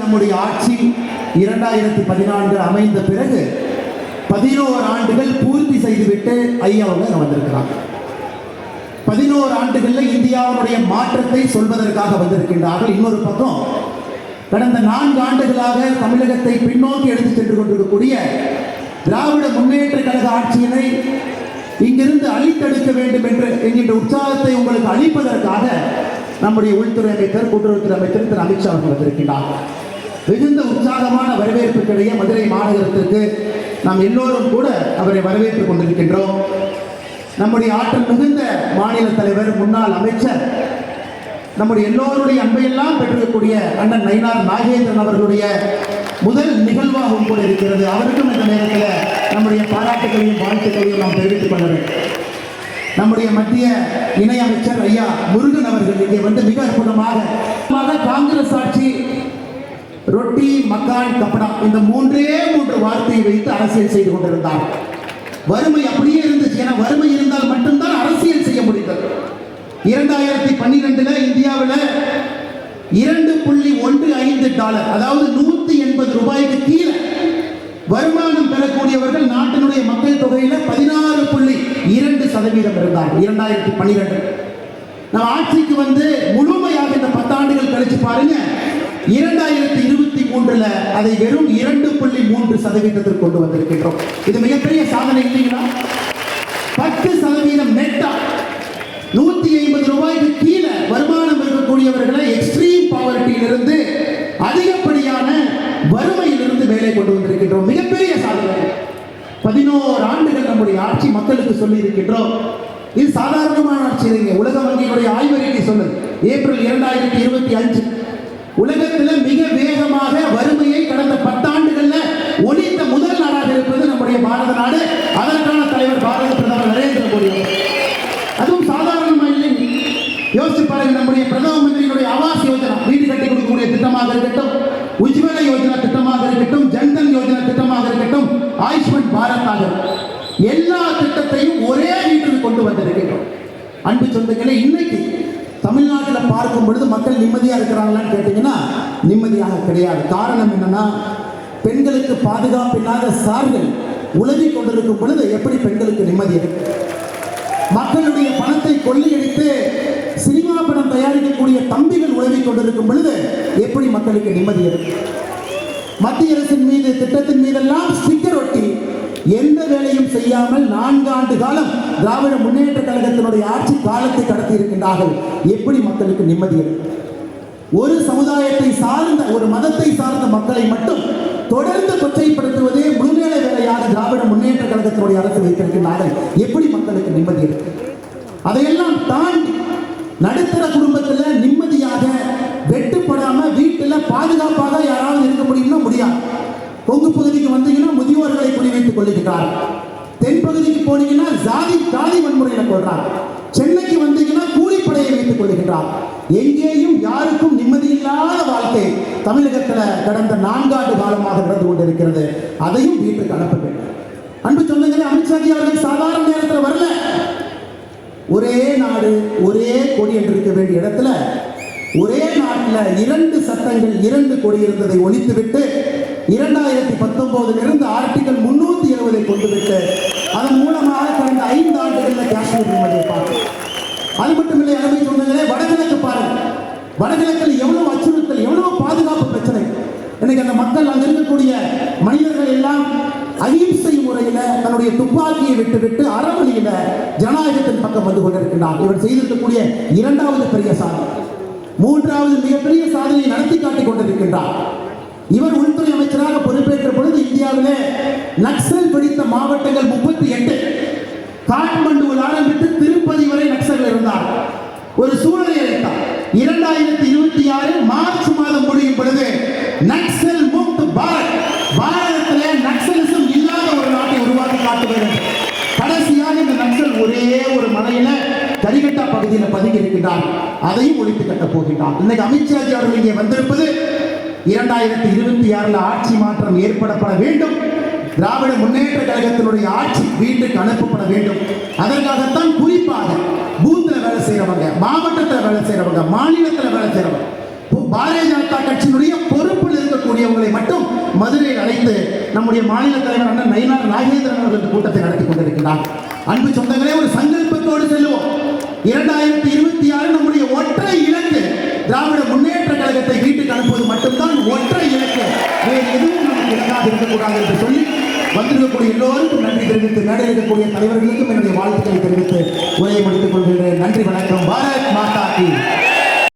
நம்முடைய ஆட்சி 2014 அமைந்த பிறகு 11 ஆண்டுகள் பூர்த்தி செய்துவிட்டு ஐயா அவங்க வந்திருக்கிறாங்க. 11 ஆண்டுகளில் இந்தியாவுடைய மாற்றத்தை சொல்வதற்காக வந்திருக்கின்றார்கள். இன்னொரு பக்கம் கடந்த 4 ஆண்டுகளாக தமிழகத்தை பின்னோக்கி எடுத்து சென்று கொண்டிருக்கக்கூடிய திராவிட முன்னேற்ற கழக ஆட்சியினை இங்கிருந்து அழித்தெடுக்க வேண்டும் என்கின்ற உற்சாகத்தை உங்களுக்கு அளிப்பதற்காக நம்முடைய உள்துறை அமைச்சர், கூட்டுறவுத்துறை அமைச்சர் திரு அமித்ஷா அவர்கள் வந்திருக்கிறார். மிகுந்த உற்சாகமான வரவேற்புக்கிடையே மதுரை மாநகரத்திற்கு நாம் எல்லோரும் கூட அவரை வரவேற்றுக் கொண்டிருக்கின்றோம். நம்முடைய ஆற்றல் மிகுந்த மாநில தலைவர், முன்னாள் அமைச்சர், நம்முடைய எல்லோருடைய அன்பையெல்லாம் பெற்றிருக்கக்கூடிய அண்ணன் நயினார் நாகேந்திரன் அவர்களுடைய முதல் நிகழ்வாகவும் கூட இருக்கிறது. அவருக்கும் இந்த நேரத்தில் நம்முடைய பாராட்டுகளையும் வாழ்த்துக்களையும் நாம் தெரிவித்துக் கொள்ள வேண்டும். நம்முடைய மத்திய இணையமைச்சர் ஐயா முருகன் அவர்கள் இங்கே வந்து மிக அற்புதமாக காங்கிரஸ் ஆட்சி ரொட்டி மக்கான் கப்படா இந்த 3 வார்த்தையை வைத்து அரசியல் செய்து கொண்டிருந்தார். வறுமை அப்படியே இருந்துச்சு. ஏன்னா வறுமை இருந்தால் மட்டும்தான் அரசியல் செய்ய முடிந்தது. 2012 இந்தியாவில் $2.15 அதாவது $180 கீழே வருமானம் பெறக்கூடியவர்கள் நாட்டினுடைய மக்கள் தொகையில் 16.2% இருந்தார். 2012 நம்ம ஆட்சிக்கு வந்து முழுமையாக இந்த 10 ஆண்டுகள் கழிச்சு பாருங்க, 2023 அதை வெறும் 2.3% கொண்டு வந்திருக்கின்றோம். இது மிகப்பெரிய சாதனை இல்லைங்களா? 10% நெட்டா $150 கீழே வருமானம் இருக்கக்கூடியவர்களை எக்ஸ்ட்ரீம் பாவர்ட்டியிலிருந்து அதிகப்படியான வறுமையிலிருந்து மேலே கொண்டு வந்திருக்கின்றோம். மிகப்பெரிய சாதனை. 11 ஆண்டுகள் நம்முடைய ஆட்சி மக்களுக்கு சொல்லி இருக்கின்றோம். இது சாதாரணமான ஆட்சி இல்லைங்க. உலக வங்கியினுடைய ஆய்வறிக்கை சொல்லுது, ஏப்ரல் 2025 உலகத்தில் மிக வேகமாக வறுமையை கடந்த 10 ஆண்டுகளில் ஒழித்த முதல் நாடாக இருப்பது நம்முடைய பாரத நாடு. அதற்கான தலைவர் பாரத பிரதமர் நரேந்திர மோடி. அதுவும் சாதாரணமாக இல்லைங்க. யோசிச்சு பாருங்க, நம்முடைய பிரதம மந்திரியினுடைய ஆவாஸ் யோஜனா, வீடு கட்டி கொடுக்கக்கூடிய திட்டமாக இருக்கட்டும், உஜ்வல யோஜனா திட்டமாக இருக்கட்டும், ஜன்தன் யோஜனா திட்டமாக இருக்கட்டும், ஆயுஷ்மான் பாரத் ஆக எல்லா திட்டத்தையும் ஒரே வீட்டில் கொண்டு வந்திருக்கிறோம். அன்பு சொந்தங்களே, இன்னைக்கு தமிழ்நாட்டில் பார்க்கும் பொழுது மக்கள் நிம்மதியாக இருக்கிறாங்களான்னு கேட்டீங்கன்னா நிம்மதியாக கிடையாது. காரணம் என்னன்னா, பெண்களுக்கு பாதுகாப்பு இல்லாத சார்கள் உலகிக் கொண்டிருக்கும் பொழுது எப்படி பெண்களுக்கு நிம்மதி இருக்கு? மக்களுடைய பணத்தை கொள்ளையடித்து சினிமா படம் தயாரிக்கக்கூடிய தம்பிகள் உலகிக் கொண்டிருக்கும் பொழுது எப்படி மக்களுக்கு நிம்மதி இருக்கு? மத்திய அரசின் மீது, திட்டத்தின் மீதெல்லாம் ஸ்டிக்கர் ஒட்டி எந்த வேலையும் செய்யாமல் 4 ஆண்டு காலம் திராவிட முன்னேற்ற கழகத்தினுடைய ஆட்சி காலத்தை கடத்தி இருக்கின்றார்கள். எப்படி மக்களுக்கு நிம்மதி இருக்கு? ஒரு சமுதாயத்தை சார்ந்த, ஒரு மதத்தை சார்ந்த மக்களை மட்டும் தொடர்ந்து கொச்சைப்படுத்துவதே முழுநேர வேலையாக திராவிட முன்னேற்ற கழகத்தினுடைய அரசு வைத்திருக்கின்றார்கள். எப்படி மக்களுக்கு நிம்மதி இருக்கு? அதையெல்லாம் தாண்டி நடுத்தர குடும்பத்தில் நிம்மதியாக வெட்டுப்படாம வீட்டில் பாதுகாப்பாக யாராவது இருக்க முடியும்னா முடியாது. கொங்கு பகுதிக்கு வந்தீங்கன்னா முதியோர்களை குறிவைத்துக் கொள்ளுகிறார். தென் பகுதிக்கு போனீங்கன்னா ஜாதி வன்முறையில் கொள்றார். சென்னைக்கு வந்தீங்கன்னா கூலிப்படையை வைத்துக் கொள்ளுகிறார். எங்கேயும் யாருக்கும் நிம்மதி இல்லாத வாழ்க்கை தமிழகத்தில் கடந்த 4 ஆண்டு காலமாக நடந்து கொண்டிருக்கிறது. அதையும் வீட்டுக்கு அனுப்ப வேண்டும். அன்பு சொந்தங்களே, அமித்ஷாஜி அவர்கள் சாதாரண நேரத்தில் வரல. ஒரே நாடு ஒரே கொடி என்று இருக்க வேண்டிய இடத்துல ஒரே நாட்டில் 2 சட்டங்கள் 2 கொடி இருந்ததை ஒழித்துவிட்டு 2019 ஆர்டிகல் 370 கொண்டு விட்டு அதன் மூலமாக கடந்த 5 ஆண்டுகளில் காஷ்மீர் நிம்மதியை பார்க்கும். அது மட்டும் இல்லை, அருமை சொந்தங்களே, வடகிழக்கு பாருங்க. வடகிழக்கில் எவ்வளவு அச்சுறுத்தல், எவ்வளவு பாதுகாப்பு பிரச்சனை. இன்னைக்கு அந்த மக்கள், அங்க இருக்கக்கூடிய மனிதர்கள் எல்லாம் அகிம்சை முறையில் தன்னுடைய துப்பாக்கியை விட்டு அறவழியில ஜனநாயகத்தின் பக்கம் வந்து கொண்டிருக்கின்றார். இவர் செய்திருக்கக்கூடிய 2வது பெரிய சாதனை. 3வது மிகப்பெரிய சாதனையை நடத்தி காட்டிக் கொண்டிருக்கின்றார். இவர் உள்துறை அமைச்சராக பொறுப்பேற்ற பொழுது இந்தியாவிலே நக்சல் பிடித்த மாவட்டங்கள் 38. காட்மண்டுவில் ஆரம்பித்து திருப்பதி வரை நக்சல் இருந்தார். ஒரு சூழலை அளித்தார். 2026 மார்ச் மாதம் முடியும் பொழுது நக்சல் முக்த் பாரத், பாரதத்திலே நக்சலிசம் இல்லாத ஒரு நாட்டை உருவாக்கி காட்ட வேண்டும். கடைசியாக இந்த நக்சல் ஒரே ஒரு மலையில கரிகட்டா பகுதியில் பதுங்கி இருக்கின்றார். அதையும் ஒழித்து கட்டப் போகின்றார். இன்னைக்கு அமித்ஷாஜி அவர்கள் இங்கே வந்திருப்பது 2026 ஆட்சி மாற்றம் ஏற்படப்பட வேண்டும். திராவிட முன்னேற்ற கழகத்தினுடைய ஆட்சி வீட்டுக்கு அனுப்பப்பட வேண்டும். அதற்காகத்தான் குறிப்பாக பூத்தில் வேலை செய்யறவங்க, மாவட்டத்தில் வேலை செய்யறவங்க, மாநிலத்தில் வேலை செய்யறவங்க, பாரதிய ஜனதா கட்சியினுடைய பொறுப்பில் இருக்கக்கூடிய மதுரையில் அழைத்து நம்முடைய மாநில தலைவர் அண்ணன் நயினார் நாகேந்திரன் அவர்கள் இந்த கூட்டத்தை நடத்தி கொண்டிருக்கிறார். அன்பு சொந்தங்களே, ஒரு சங்கல்பத்தோடு செல்வோம். 2026 நம்முடைய ஒற்றை இலக்கு திராவிட முன்னேற்ற கழகத்தை வீட்டுக்கு அனுப்புவது மட்டும்தான் ஒற்றை இலக்கு. வேறு எதுவும் நமக்கு இலக்காக இருக்கக்கூடாது என்று சொல்லி வந்திருக்கக்கூடிய எல்லோருக்கும் நன்றி தெரிவித்து, மேடையில் இருக்கக்கூடிய தலைவர்களுக்கும் என்னுடைய வாழ்த்துக்களை தெரிவித்து உரையை முடித்துக் கொள்கின்றேன். நன்றி, வணக்கம். பாரத் மாதா கி